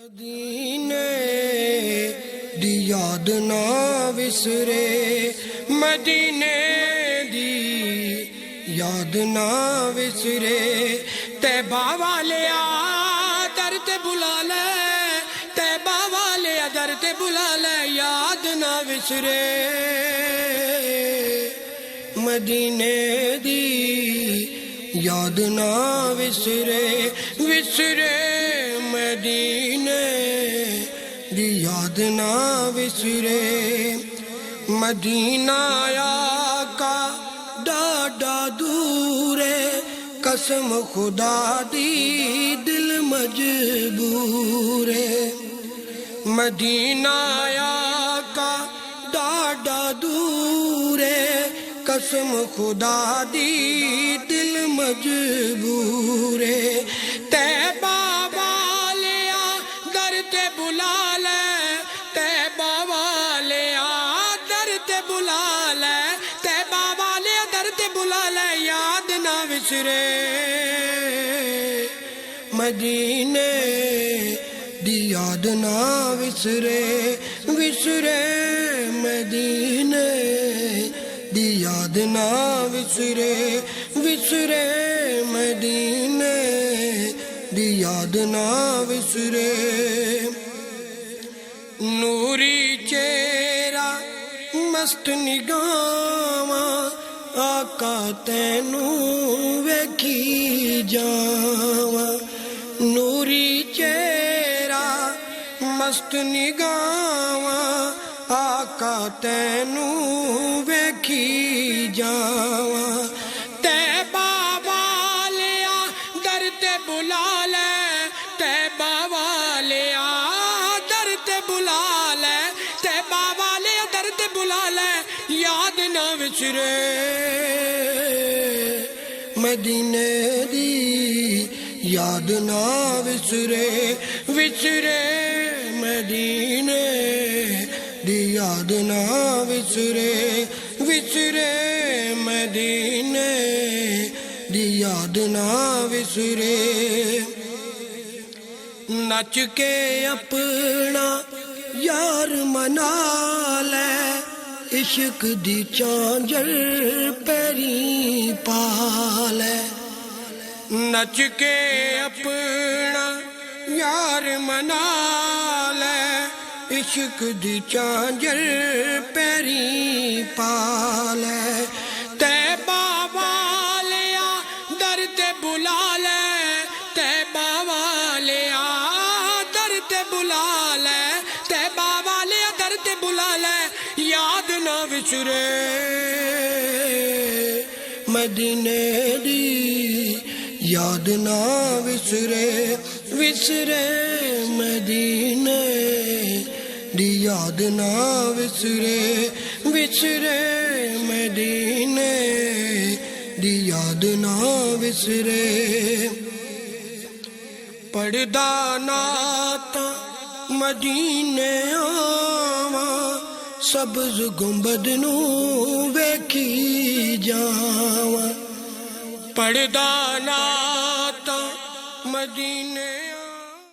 مدینے دی یاد نہ وسرے، مدینے دی یاد نہ وسرے، طیبہ والے در تے بلا لے، طیبہ والے در تے بلا لے، یاد نہ وسرے، مدینے دی یاد نہ وسرے، وسرے مدینے دی یاد نہ وسرے، مدینہ آقا ڈاڈا دور ہے، قسم خدا دی دل مجبور ہے، مدینہ آقا ڈاڈا دور ہے، قسم خدا دی دل مجبور ہے، طیبہ والے در تے بلا لے، طیبہ والے در تے بلا لے، طیبہ والے در تے بلا لے، یاد نہ وسرے، مدینے دی یاد نہ وسرے، وسرے مدینے دی یاد نہ وسرے، وسرے مدینے دی یاد نہ وسرے، نوری چہرہ مست نگاواں آقا تینوں ویکھی جاواں، نوری چہرہ مست نگاواں آقا تینوں ویکھی جاواں، طیبہ والے در تے بلا لے، طیبہ والے در تے بلا لے، طیبہ والے در تے بلا لے، یاد نہ وسرے، مدینے دی یاد نہ وسرے، وسرے مدینے دی یاد نہ وسرے، وسرے مدینے دی یاد نہ وسرے، نچ کے اپنا یار منا لے، عشق دی چانجر پیری پا لے، نچ کے اپنا یار منا لے، عشق دی چانجر پیری پا لے، طیبہ والے در تے بلا لے، طیبہ والے در تے بلا لے، طیبہ والے در تے بلا لے، یاد نہ وسرے، مدینے دی یاد نہ وسرے، وسرے مدینے دی یاد نہ وسرے، وسرے مدینے دی یاد نہ وسرے، پڑھدا نعتاں مدینے آواں، سبز گنبد نوں ویکھی جاواں، پڑھدا نعتاں مدینے